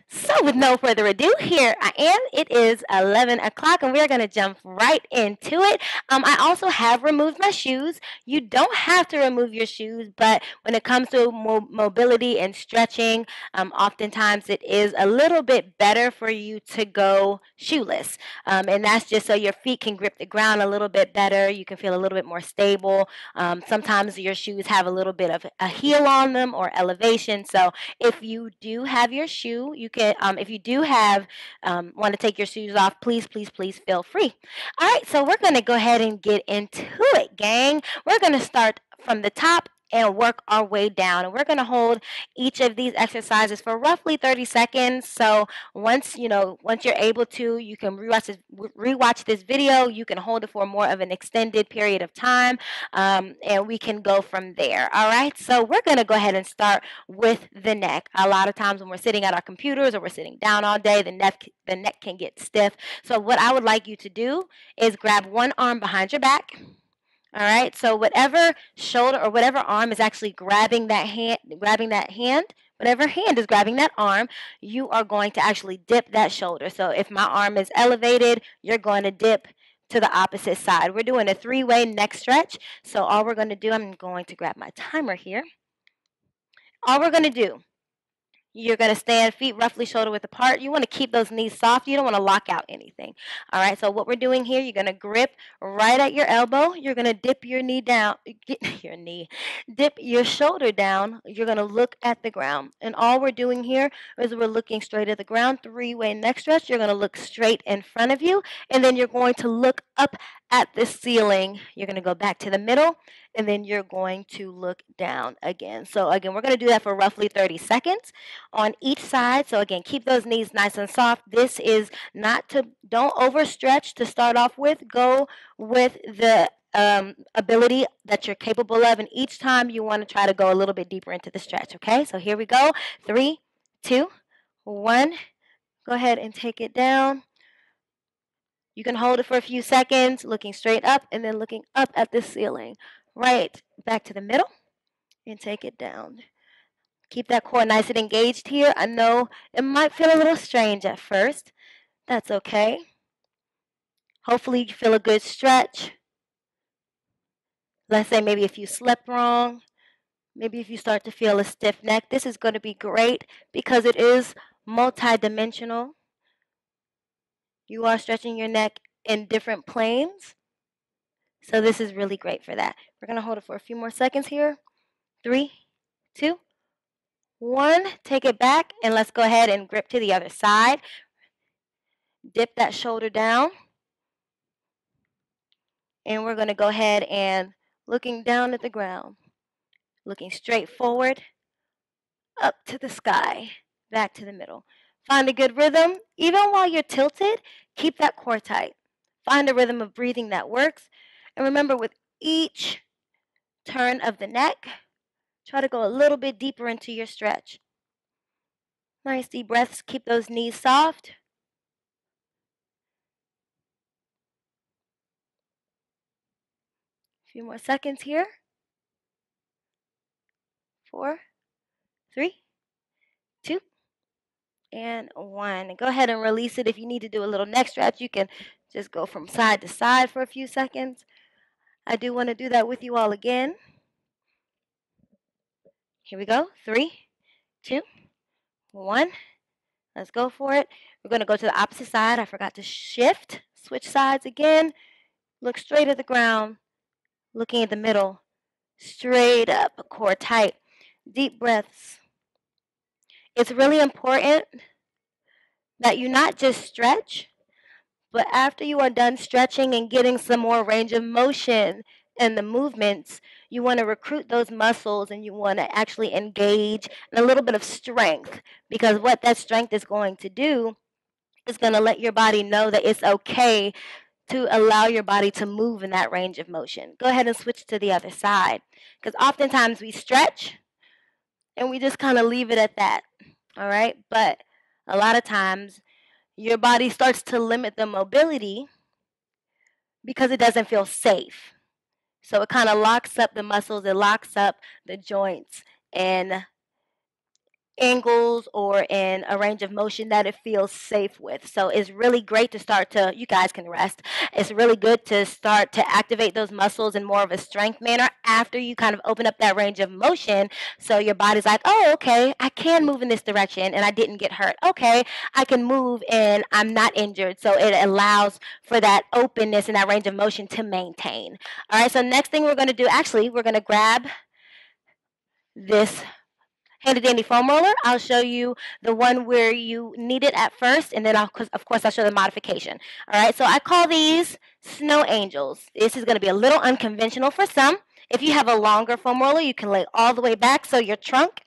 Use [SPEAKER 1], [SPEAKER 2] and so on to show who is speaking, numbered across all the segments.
[SPEAKER 1] So, with no further ado, here I am. It is 11 o'clock, and we're going to jump right into it. I also have removed my shoes. You don't have to remove your shoes, but when it comes to mobility and stretching, oftentimes it is a little bit better for you to go shoeless. And that's just so your feet can grip the ground a little bit better. You can feel a little bit more stable. Sometimes your shoes have a little bit of a heel on them or elevation. So, if you do have your shoe, you can. If you do have want to take your shoes off, please, please, please feel free. All right, so we're gonna go ahead and get into it, gang. We're gonna start from the top and work our way down. And we're going to hold each of these exercises for roughly 30 seconds. So once you're able to, you can rewatch this video. You can hold it for more of an extended period of time, and we can go from there. All right. So we're going to go ahead and start with the neck. A lot of times when we're sitting at our computers or we're sitting down all day, the neck can get stiff. So what I would like you to do is grab one arm behind your back. All right. So whatever shoulder or whatever arm is actually grabbing that hand, whatever hand is grabbing that arm, you are going to actually dip that shoulder. So if my arm is elevated, you're going to dip to the opposite side. We're doing a three-way neck stretch. So all we're going to do, I'm going to grab my timer here. All we're going to do, you're going to stand feet roughly shoulder width apart. You want to keep those knees soft. You don't want to lock out anything. All right, so what we're doing here, you're going to grip right at your elbow. You're going to dip your knee down, dip your shoulder down. You're going to look at the ground. And all we're doing here is we're looking straight at the ground. Three-way neck stretch. You're going to look straight in front of you. And then you're going to look up at the ceiling. You're going to go back to the middle. And then you're going to look down again. So again, we're going to do that for roughly 30 seconds on each side. So again, keep those knees nice and soft. This is not to, don't overstretch to start off with. Go with the ability that you're capable of. And each time you want to try to go a little bit deeper into the stretch. Okay, so here we go. 3, 2, 1. Go ahead and take it down. You can hold it for a few seconds, looking straight up and then looking up at the ceiling. Right back to the middle and take it down. Keep that core nice and engaged here. I know it might feel a little strange at first. That's okay. Hopefully you feel a good stretch. Let's say maybe if you slept wrong, maybe if you start to feel a stiff neck, this is going to be great because it is multidimensional. You are stretching your neck in different planes. So this is really great for that. We're going to hold it for a few more seconds here. 3, 2, 1. Take it back and let's go ahead and grip to the other side. Dip that shoulder down. And we're going to go ahead and looking down at the ground, looking straight forward, up to the sky, back to the middle. Find a good rhythm. Even while you're tilted, keep that core tight. Find a rhythm of breathing that works. And remember, with each turn of the neck, try to go a little bit deeper into your stretch. Nice deep breaths. Keep those knees soft. A few more seconds here. 4, 3, 2, and 1. Go ahead and release it. If you need to do a little neck stretch, you can just go from side to side for a few seconds. I do want to do that with you all again. Here we go. 3, 2, 1. Let's go for it. We're going to go to the opposite side. I forgot to shift. Switch sides again. Look straight at the ground. Looking at the middle. Straight up. Core tight. Deep breaths. It's really important that you not just stretch, but after you are done stretching and getting some more range of motion in the movements, you want to recruit those muscles and you want to actually engage in a little bit of strength, because what that strength is going to do is going to let your body know that it's okay to allow your body to move in that range of motion. Go ahead and switch to the other side, because oftentimes we stretch and we just kind of leave it at that. All right, but a lot of times your body starts to limit the mobility because it doesn't feel safe. So it kind of locks up the muscles, it locks up the joints, and angles or in a range of motion that it feels safe with. So it's really great to start to, you guys can rest. It's really good to start to activate those muscles in more of a strength manner after you kind of open up that range of motion. So your body's like, oh, okay, I can move in this direction and I didn't get hurt. Okay, I can move and I'm not injured. So it allows for that openness and that range of motion to maintain. All right, so next thing we're going to do, actually, we're going to grab this handy dandy foam roller. I'll show you the one where you need it at first, and then of course I'll show the modification. All right, so I call these snow angels. This is going to be a little unconventional for some. If you have a longer foam roller, you can lay all the way back so your trunk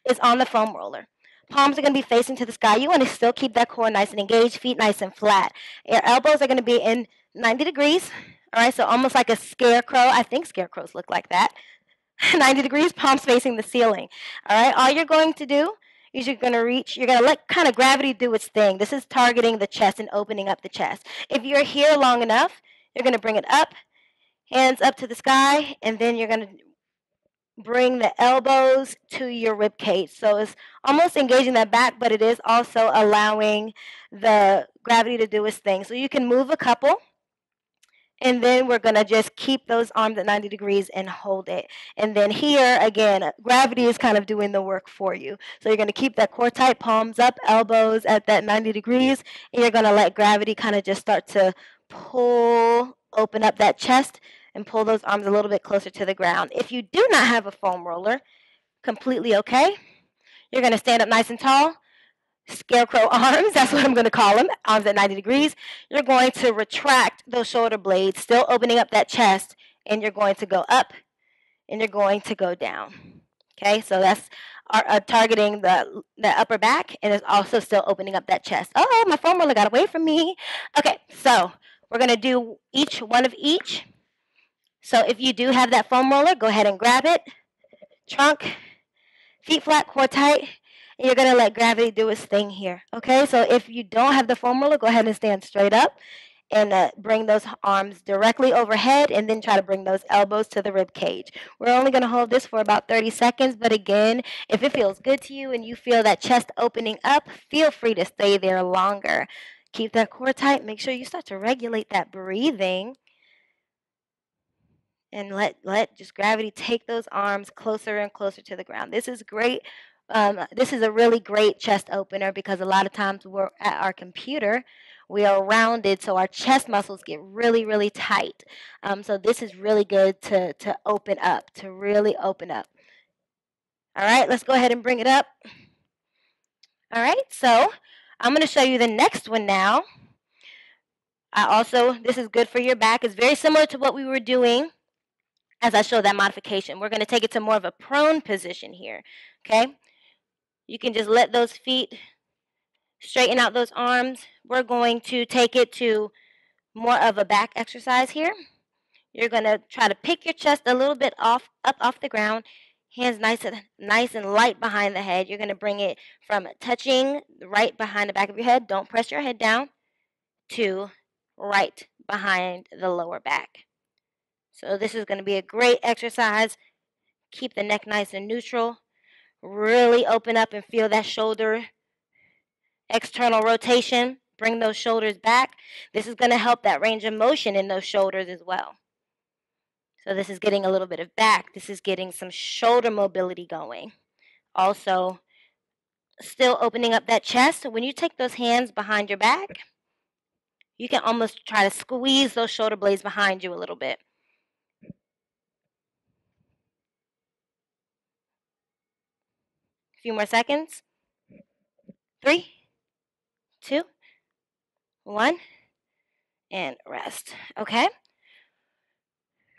[SPEAKER 1] is on the foam roller. Palms are going to be facing to the sky. You want to still keep that core nice and engaged, feet nice and flat. Your elbows are going to be in 90 degrees. All right, so almost like a scarecrow. I think scarecrows look like that. 90 degrees, palms facing the ceiling. All right, all you're going to do is you're going to reach, you're going to let kind of gravity do its thing. This is targeting the chest and opening up the chest. If you're here long enough, you're going to bring it up, hands up to the sky, and then you're going to bring the elbows to your rib cage. So it's almost engaging that back, but it is also allowing the gravity to do its thing. So you can move a couple. And then we're going to just keep those arms at 90 degrees and hold it. And then here, again, gravity is kind of doing the work for you. So you're going to keep that core tight, palms up, elbows at that 90 degrees. And you're going to let gravity kind of just start to pull, open up that chest and pull those arms a little bit closer to the ground. If you do not have a foam roller, completely okay. You're going to stand up nice and tall. Scarecrow arms, that's what I'm going to call them, arms at 90 degrees. You're going to retract those shoulder blades, still opening up that chest, and you're going to go up and you're going to go down. Okay, so that's targeting the upper back, and it's also still opening up that chest. Oh, my foam roller got away from me. Okay, so we're going to do each one of each. So if you do have that foam roller, go ahead and grab it. Trunk, feet flat, core tight. And you're going to let gravity do its thing here. Okay, so if you don't have the foam roller, go ahead and stand straight up and bring those arms directly overhead and then try to bring those elbows to the rib cage. We're only going to hold this for about 30 seconds, but again, if it feels good to you and you feel that chest opening up, feel free to stay there longer. Keep that core tight. Make sure you start to regulate that breathing and let just gravity take those arms closer and closer to the ground. This is great. This is a really great chest opener because a lot of times we're at our computer, we are rounded, so our chest muscles get really, really tight. So this is really good to open up, to really open up. All right, let's go ahead and bring it up. All right, so I'm going to show you the next one now. This is good for your back. It's very similar to what we were doing as I show that modification. We're going to take it to more of a prone position here, okay? You can just let those feet straighten out those arms. We're going to take it to more of a back exercise here. You're going to try to pick your chest a little bit up off the ground. Hands nice and light behind the head. You're going to bring it from touching right behind the back of your head. Don't press your head down to right behind the lower back. So this is going to be a great exercise. Keep the neck nice and neutral. Really open up and feel that shoulder external rotation. Bring those shoulders back. This is going to help that range of motion in those shoulders as well. So this is getting a little bit of back. This is getting some shoulder mobility going. Also, still opening up that chest. So when you take those hands behind your back, you can almost try to squeeze those shoulder blades behind you a little bit. A few more seconds. 3, 2, 1, and rest. Okay?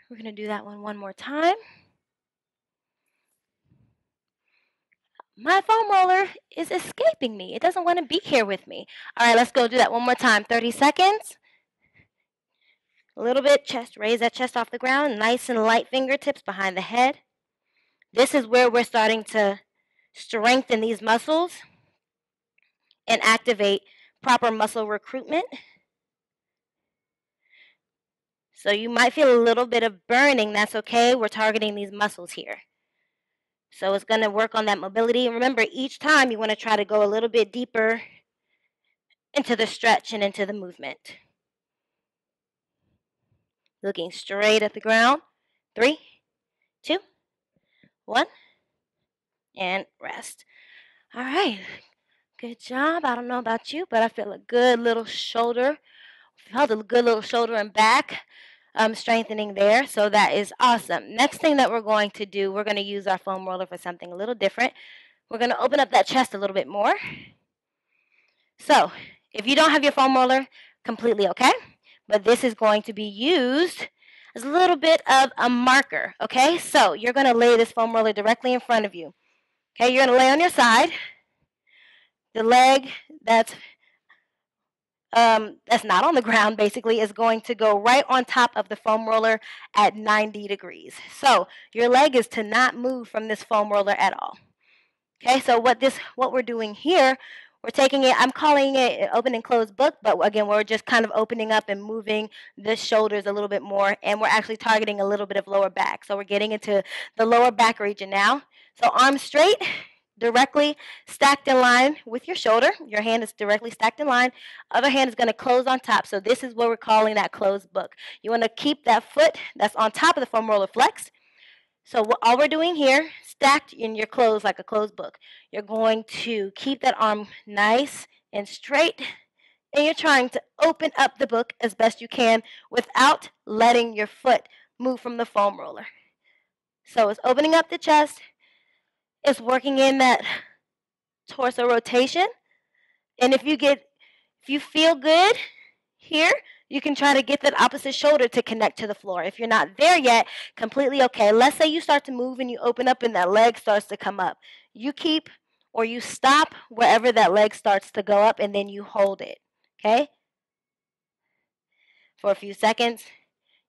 [SPEAKER 1] We're going to do that one more time. My foam roller is escaping me. It doesn't want to be here with me. All right, let's go do that one more time. 30 seconds. A little bit, chest, raise that chest off the ground. Nice and light fingertips behind the head. This is where we're starting to strengthen these muscles and activate proper muscle recruitment. So you might feel a little bit of burning. That's okay. We're targeting these muscles here. So it's going to work on that mobility. And remember, each time you want to try to go a little bit deeper into the stretch and into the movement. Looking straight at the ground. 3, 2, 1, and rest. All right. Good job. I don't know about you, but I feel a good little shoulder. Felt a good little shoulder and back strengthening there. So that is awesome. Next thing that we're going to do, we're going to use our foam roller for something a little different. We're going to open up that chest a little bit more. So if you don't have your foam roller, completely okay. But this is going to be used as a little bit of a marker. Okay, so you're going to lay this foam roller directly in front of you. Okay, you're going to lay on your side. The leg that's not on the ground basically is going to go right on top of the foam roller at 90 degrees. So your leg is to not move from this foam roller at all. Okay, so what we're doing here, we're taking it, I'm calling it an open and closed book, but again, we're just kind of opening up and moving the shoulders a little bit more, and we're actually targeting a little bit of lower back. So we're getting into the lower back region now. So arms straight, directly stacked in line with your shoulder. Your hand is directly stacked in line. Other hand is going to close on top. So this is what we're calling that closed book. You want to keep that foot that's on top of the foam roller flexed. So all we're doing here, stacked in your clothes like a closed book. You're going to keep that arm nice and straight, and you're trying to open up the book as best you can without letting your foot move from the foam roller. So it's opening up the chest, it's working in that torso rotation, and if you feel good here, you can try to get that opposite shoulder to connect to the floor. If you're not there yet, completely okay. Let's say you start to move and you open up and that leg starts to come up. You keep or you stop wherever that leg starts to go up and then you hold it, okay? For a few seconds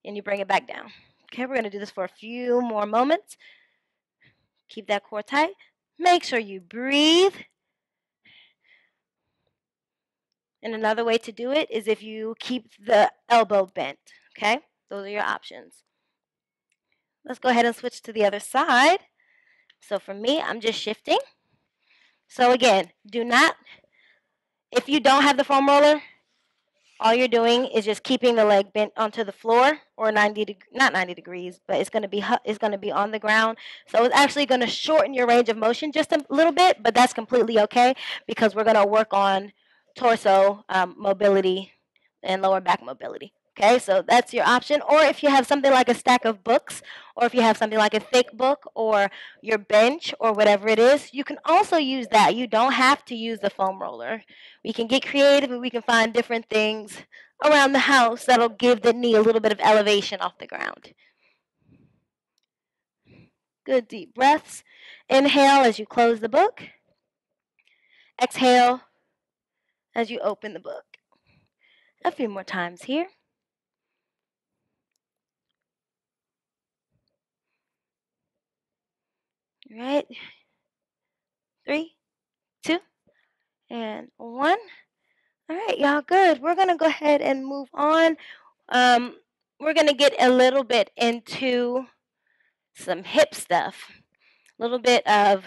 [SPEAKER 1] and you bring it back down. Okay, we're going to do this for a few more moments. Keep that core tight. Make sure you breathe. And another way to do it is if you keep the elbow bent, okay? Those are your options. Let's go ahead and switch to the other side. So for me, I'm just shifting. So again, if you don't have the foam roller, all you're doing is just keeping the leg bent onto the floor or not 90 degrees, but it's going to be on the ground. So it's actually going to shorten your range of motion just a little bit, but that's completely okay because we're going to work on torso mobility and lower back mobility. Okay, so that's your option. Or if you have something like a stack of books, or if you have something like a thick book, or your bench, or whatever it is, you can also use that. You don't have to use the foam roller. We can get creative and we can find different things around the house that'll give the knee a little bit of elevation off the ground. Good deep breaths. Inhale as you close the book. Exhale as you open the book. A few more times here. All right. 3, 2, and 1. All right, y'all, good. We're going to go ahead and move on. We're going to get a little bit into some hip stuff. A little bit of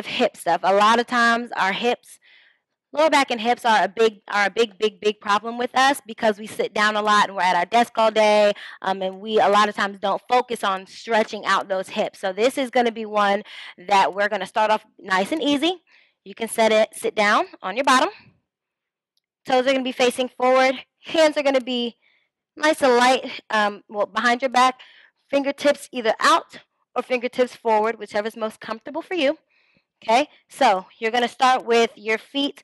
[SPEAKER 1] hip stuff. A lot of times our hips, lower back and hips are a big problem with us because we sit down a lot and we're at our desk all day, and we a lot of times don't focus on stretching out those hips. So this is going to be one that we're going to start off nice and easy. You can sit down on your bottom. Toes are going to be facing forward. Hands are going to be nice and light, behind your back. Fingertips either out or fingertips forward, whichever is most comfortable for you. Okay, so you're going to start with your feet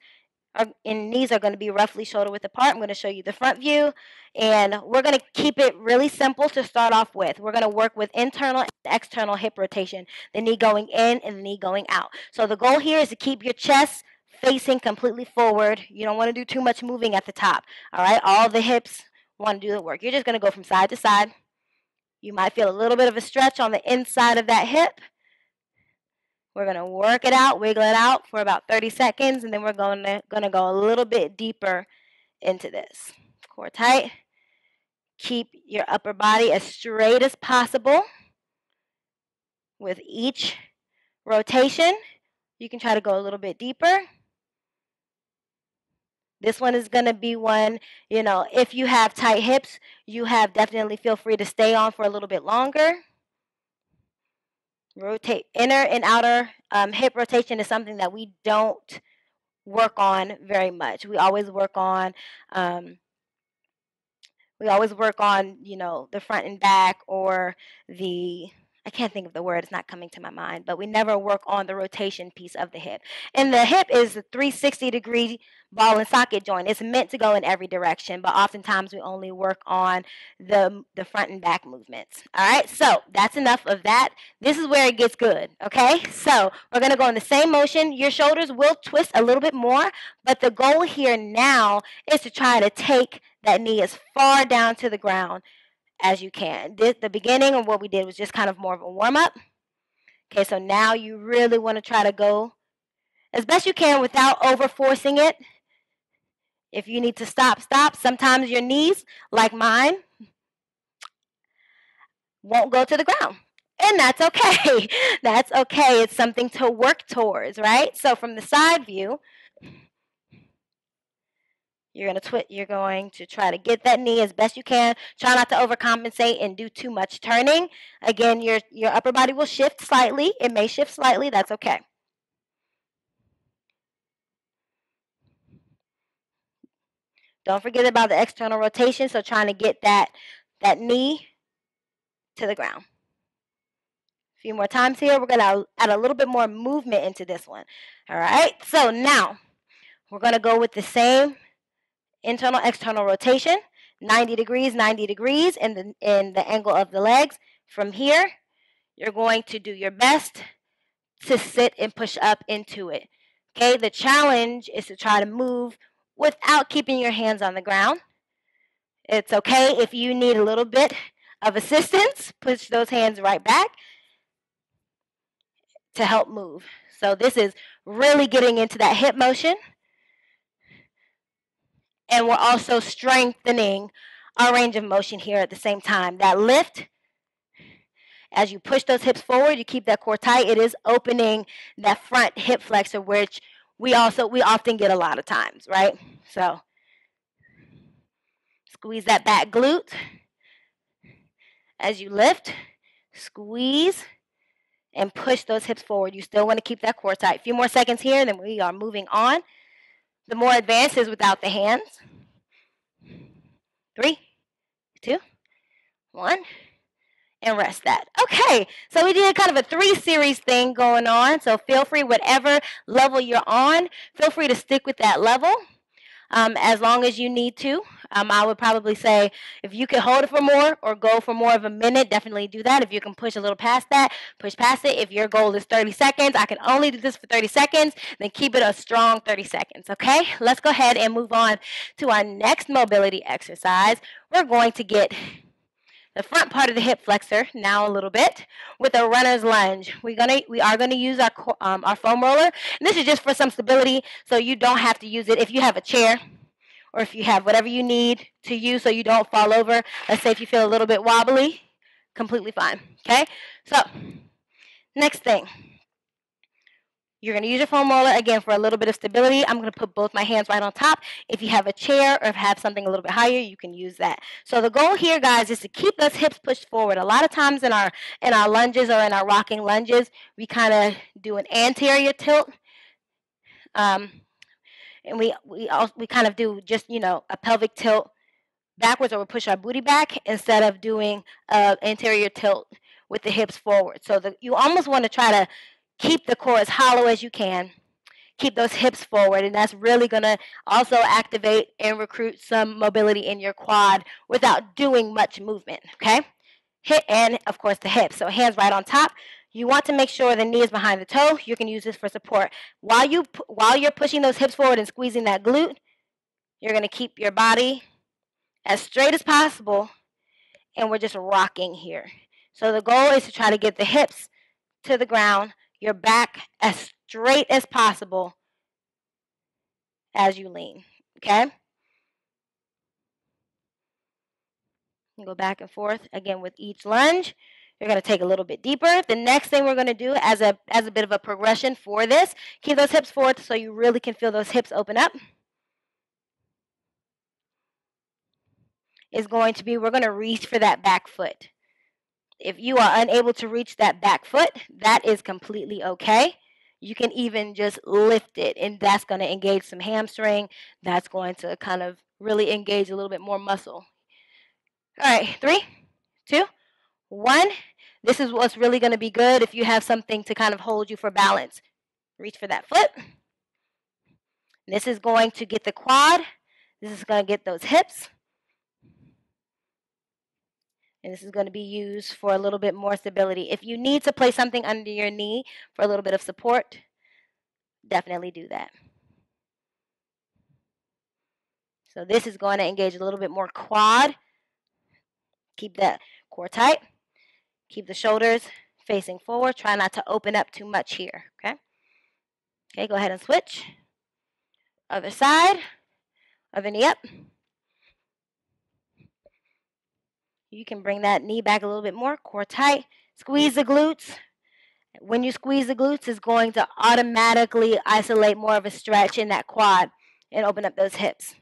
[SPEAKER 1] and knees are going to be roughly shoulder width apart. I'm going to show you the front view, and we're going to keep it really simple to start off with. We're going to work with internal and external hip rotation, the knee going in and the knee going out. So the goal here is to keep your chest facing completely forward. You don't want to do too much moving at the top. All right, all the hips want to do the work. You're just going to go from side to side. You might feel a little bit of a stretch on the inside of that hip. We're going to work it out, wiggle it out for about 30 seconds, and then we're going to go a little bit deeper into this. Core tight. Keep your upper body as straight as possible. With each rotation, you can try to go a little bit deeper. This one is going to be one, if you have tight hips, you have definitely feel free to stay on for a little bit longer. Rotate inner and outer hip rotation is something that we don't work on very much. We always work on the front and back, or I can't think of the word, it's not coming to my mind, but we never work on the rotation piece of the hip. And the hip is a 360-degree ball and socket joint. It's meant to go in every direction, but oftentimes we only work on the front and back movements. All right, so that's enough of that. This is where it gets good, okay? So we're going to go in the same motion. Your shoulders will twist a little bit more, but the goal here now is to try to take that knee as far down to the ground as you can. The beginning of what we did was just kind of more of a warm-up. Okay, so now you really want to try to go as best you can without over-forcing it. If you need to stop, stop. Sometimes your knees, like mine, won't go to the ground. And that's okay. That's okay. It's something to work towards, right? So from the side view, you're going to try to get that knee as best you can. Try not to overcompensate and do too much turning. Again, your upper body will shift slightly. It may shift slightly. That's okay. Don't forget about the external rotation. So trying to get that knee to the ground. A few more times here. We're going to add a little bit more movement into this one. All right. So now we're going to go with the same internal external rotation, 90 degrees, 90 degrees in the angle of the legs. From here, you're going to do your best to sit and push up into it. Okay, the challenge is to try to move without keeping your hands on the ground. It's okay if you need a little bit of assistance, push those hands right back to help move. So this is really getting into that hip motion. And we're also strengthening our range of motion here at the same time. That lift, as you push those hips forward, you keep that core tight. It is opening that front hip flexor, which we often get a lot of times, right? So squeeze that back glute as you lift, squeeze, and push those hips forward. You still want to keep that core tight. A few more seconds here, and then we are moving on. The more advanced is without the hands. 3, 2, 1. And rest that. Okay, so we did kind of a 3-series thing going on. So feel free, whatever level you're on, feel free to stick with that level as long as you need to. I would probably say if you can hold it for more or go for more of a minute, definitely do that. If you can push a little past that, push past it. If your goal is 30 seconds, I can only do this for 30 seconds, then keep it a strong 30 seconds, okay? Let's go ahead and move on to our next mobility exercise. We're going to get the front part of the hip flexor now a little bit with a runner's lunge. We are gonna use our foam roller. And this is just for some stability, so you don't have to use it if you have a chair or if you have whatever you need to use so you don't fall over. Let's say if you feel a little bit wobbly, completely fine. Okay. So next thing. You're going to use your foam roller, again, for a little bit of stability. I'm going to put both my hands right on top. If you have a chair or have something a little bit higher, you can use that. So the goal here, guys, is to keep those hips pushed forward. A lot of times in our lunges or in our rocking lunges, we kind of do an anterior tilt. And we kind of do just, a pelvic tilt backwards, or we push our booty back instead of doing an anterior tilt with the hips forward. So you almost want to try to keep the core as hollow as you can. Keep those hips forward, and that's really going to also activate and recruit some mobility in your quad without doing much movement, okay? And, of course, the hips. So hands right on top. You want to make sure the knee is behind the toe. You can use this for support. While you're pushing those hips forward and squeezing that glute, you're going to keep your body as straight as possible, and we're just rocking here. So the goal is to try to get the hips to the ground, your back as straight as possible as you lean, okay? You go back and forth, again, with each lunge. You're going to take a little bit deeper. The next thing we're going to do as a bit of a progression for this, keep those hips forward so you really can feel those hips open up. Is going to be, we're going to reach for that back foot. If you are unable to reach that back foot, that is completely okay. You can even just lift it, and that's going to engage some hamstring. That's going to kind of really engage a little bit more muscle. All right, 3, 2, 1. This is what's really going to be good if you have something to kind of hold you for balance. Reach for that foot. This is going to get the quad. This is going to get those hips. And this is going to be used for a little bit more stability. If you need to place something under your knee for a little bit of support, definitely do that. So this is going to engage a little bit more quad. Keep that core tight. Keep the shoulders facing forward. Try not to open up too much here, okay? Okay, go ahead and switch. Other side. Other knee up. You can bring that knee back a little bit more. Core tight. Squeeze the glutes. When you squeeze the glutes, it's going to automatically isolate more of a stretch in that quad and open up those hips.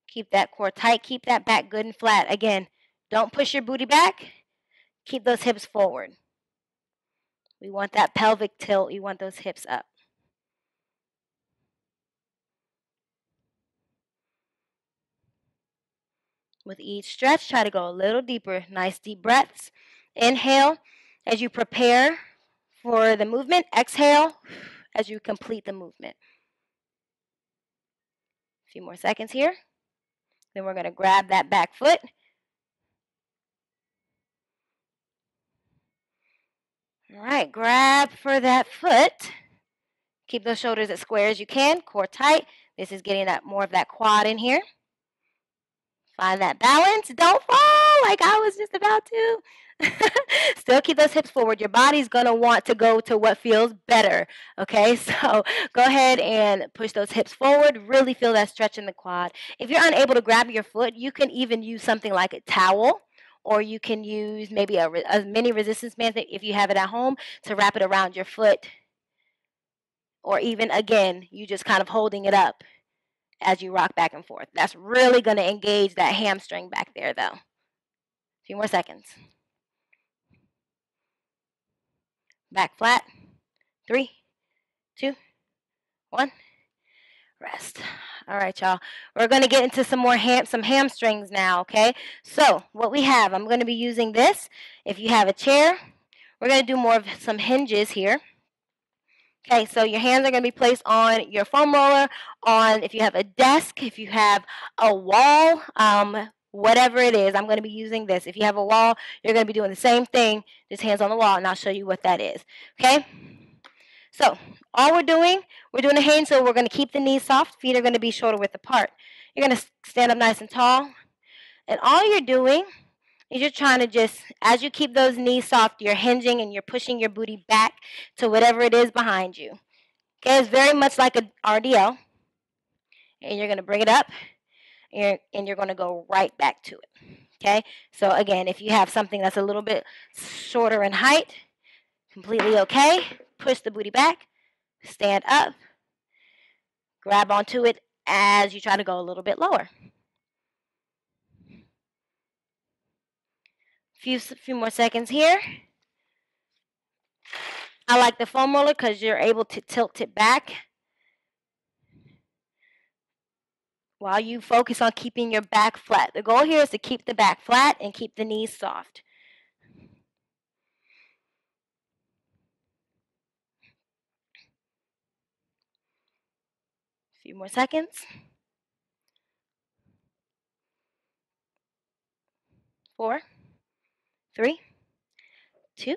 [SPEAKER 1] Keep that core tight. Keep that back good and flat. Again, don't push your booty back. Keep those hips forward. We want that pelvic tilt. You want those hips up. With each stretch, try to go a little deeper. Nice deep breaths. Inhale as you prepare for the movement. Exhale as you complete the movement. A few more seconds here. Then we're going to grab that back foot. All right, grab for that foot. Keep those shoulders as square as you can. Core tight. This is getting that more of that quad in here. Find that balance. Don't fall like I was just about to. Still keep those hips forward. Your body's going to want to go to what feels better. Okay, so go ahead and push those hips forward. Really feel that stretch in the quad. If you're unable to grab your foot, you can even use something like a towel, or you can use maybe a mini resistance band if you have it at home to wrap it around your foot. Or even, again, you just kind of holding it up as you rock back and forth. That's really going to engage that hamstring back there, though. A few more seconds. Back flat. 3, 2, 1. Rest. All right, y'all. We're going to get into some more hamstrings now, okay? So what we have, I'm going to be using this. If you have a chair, we're going to do more of some hinges here. Okay, so your hands are going to be placed on your foam roller, on if you have a desk, if you have a wall, whatever it is, I'm going to be using this. If you have a wall, you're going to be doing the same thing, just hands on the wall, and I'll show you what that is. Okay? So all we're doing a hinge, so we're going to keep the knees soft. Feet are going to be shoulder width apart. You're going to stand up nice and tall, and all you're doing is you're trying to just, as you keep those knees soft, you're hinging and you're pushing your booty back to whatever it is behind you. Okay, it's very much like a RDL. And you're going to bring it up, and you're going to go right back to it. Okay, so again, if you have something that's a little bit shorter in height, completely okay. Push the booty back, stand up, grab onto it as you try to go a little bit lower. Few more seconds here. I like the foam roller because you're able to tilt it back while you focus on keeping your back flat. The goal here is to keep the back flat and keep the knees soft. A few more seconds. 4, 3, 2,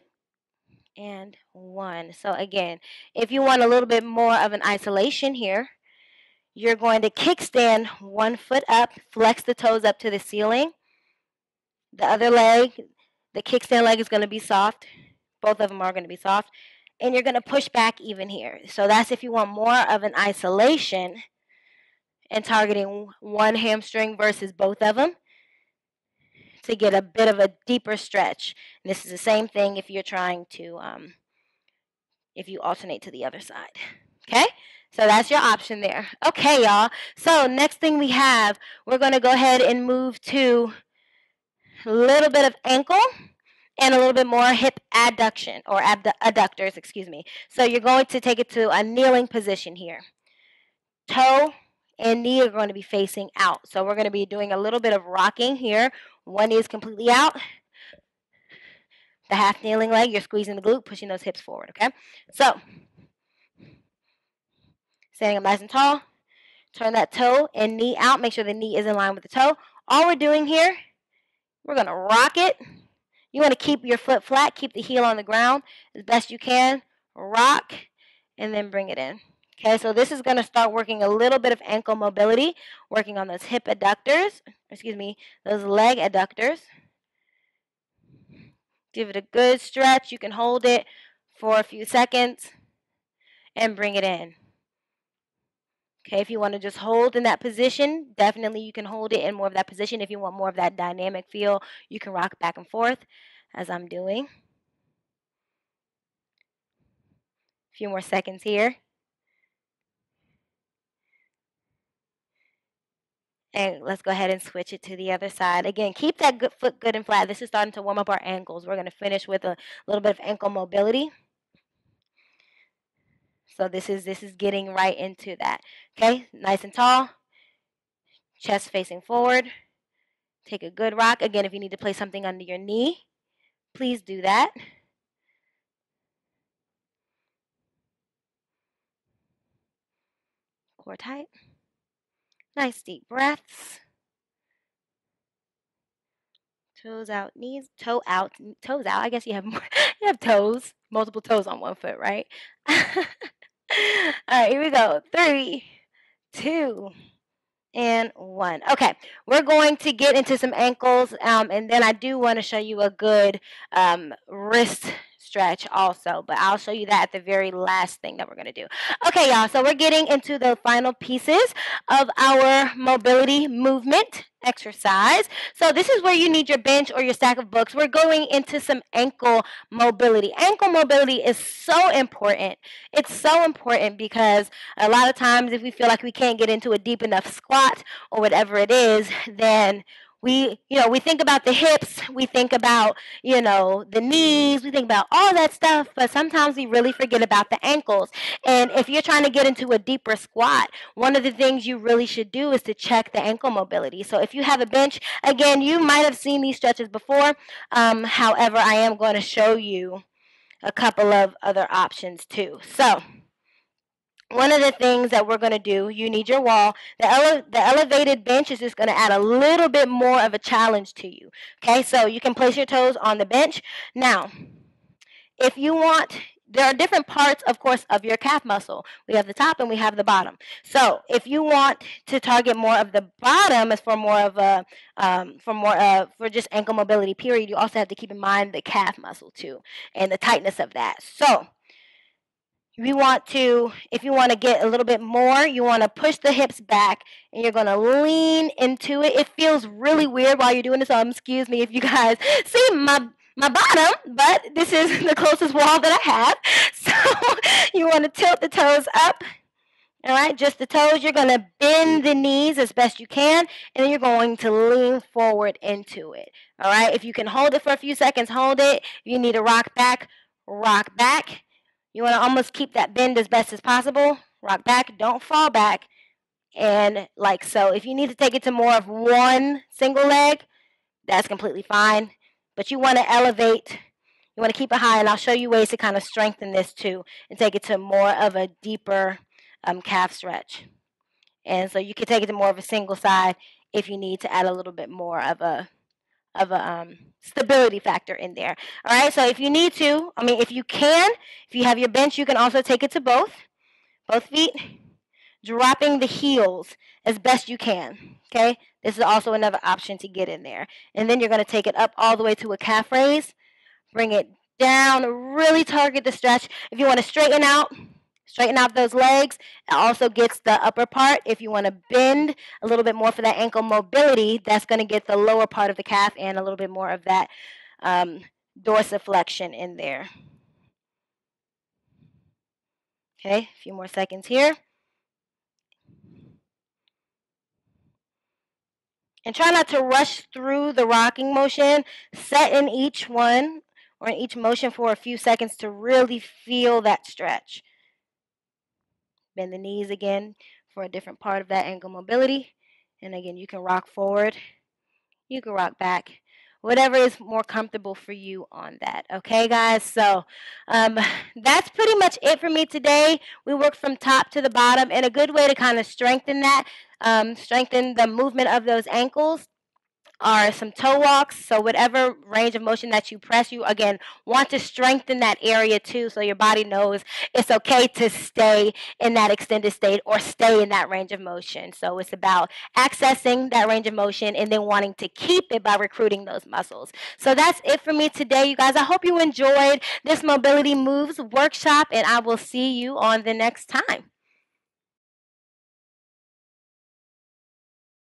[SPEAKER 1] and 1. So again, if you want a little bit more of an isolation here, you're going to kickstand one foot up, flex the toes up to the ceiling. The other leg, the kickstand leg is going to be soft. Both of them are going to be soft. And you're going to push back even here. So that's if you want more of an isolation. and targeting one hamstring versus both of them to get a bit of a deeper stretch. And this is the same thing if you're trying to, if you alternate to the other side. Okay? So that's your option there. Okay, y'all. So next thing we have, we're going to go ahead and move to a little bit of ankle and a little bit more hip adduction or adductors, excuse me. So you're going to take it to a kneeling position here. Toe and knee are going to be facing out. So we're going to be doing a little bit of rocking here. One knee is completely out. The half kneeling leg, you're squeezing the glute, pushing those hips forward, okay? So, standing up nice and tall. Turn that toe and knee out. Make sure the knee is in line with the toe. All we're doing here, we're going to rock it. You want to keep your foot flat. Keep the heel on the ground as best you can. Rock, and then bring it in. Okay, so this is going to start working a little bit of ankle mobility, working on those hip adductors, those leg adductors. Give it a good stretch. You can hold it for a few seconds and bring it in. Okay, if you want to just hold in that position, definitely you can hold it in more of that position. If you want more of that dynamic feel, you can rock back and forth as I'm doing. A few more seconds here. And let's go ahead and switch it to the other side. Again, keep that foot good and flat. This is starting to warm up our ankles. We're going to finish with a little bit of ankle mobility. So this is getting right into that. Okay, nice and tall. Chest facing forward. Take a good rock. Again, if you need to place something under your knee, please do that. Core tight. Nice deep breaths. Toes out, knees, toe out, toes out. I guess you have more, you have toes, multiple toes on one foot, right? All right, here we go. 3, 2, and 1. Okay, we're going to get into some ankles, and then I do want to show you a good wrist stretch also, but I'll show you that at the very last thing that we're going to do. Okay, y'all, so we're getting into the final pieces of our mobility movement exercise. So this is where you need your bench or your stack of books. We're going into some ankle mobility. Ankle mobility is so important. It's so important because a lot of times if we feel like we can't get into a deep enough squat or whatever it is, then we think about the hips, we think about, the knees, we think about all that stuff, but sometimes we really forget about the ankles. And if you're trying to get into a deeper squat, one of the things you really should do is to check the ankle mobility. So if you have a bench, again, you might have seen these stretches before. However, I am going to show you a couple of other options too. So one of the things that we're going to do, you need your wall. The elevated bench is just going to add a little bit more of a challenge to you. Okay, so you can place your toes on the bench. Now, if you want, there are different parts, of course, of your calf muscle. We have the top and we have the bottom. So if you want to target more of the bottom as for more of a, for just ankle mobility period, you also have to keep in mind the calf muscle too and the tightness of that. So if you want to get a little bit more, you want to push the hips back and you're going to lean into it. It feels really weird while you're doing this. So excuse me if you guys see my bottom, but this is the closest wall that I have. So you want to tilt the toes up. All right, just the toes. You're going to bend the knees as best you can, and then you're going to lean forward into it. All right, if you can hold it for a few seconds, hold it. If you need to rock back, rock back. You want to almost keep that bend as best as possible. Rock back, don't fall back. And like so, if you need to take it to more of one single leg, that's completely fine. But you want to elevate, you want to keep it high, and I'll show you ways to kind of strengthen this too and take it to more of a deeper calf stretch. And so you can take it to more of a single side if you need to add a little bit more of a stability factor in there. All right, so if you need to, if you can, if you have your bench, you can also take it to both feet, dropping the heels as best you can. Okay, this is also another option to get in there. And then you're going to take it up all the way to a calf raise, bring it down, really target the stretch. If you want to straighten out, Straighten out those legs. It also gets the upper part. If you want to bend a little bit more for that ankle mobility, that's going to get the lower part of the calf and a little bit more of that dorsiflexion in there. Okay, a few more seconds here. And try not to rush through the rocking motion. Set in each one or in each motion for a few seconds to really feel that stretch. Bend the knees again for a different part of that ankle mobility. And again, you can rock forward, you can rock back, whatever is more comfortable for you on that. Okay, guys? So that's pretty much it for me today. We worked from top to the bottom, and a good way to kind of strengthen that, strengthen the movement of those ankles are some toe walks. So whatever range of motion that you press, you again want to strengthen that area too, so your body knows it's okay to stay in that extended state or stay in that range of motion. So it's about accessing that range of motion and then wanting to keep it by recruiting those muscles. So that's it for me today, you guys. I hope you enjoyed this Mobility Moves workshop, and I will see you on the next time.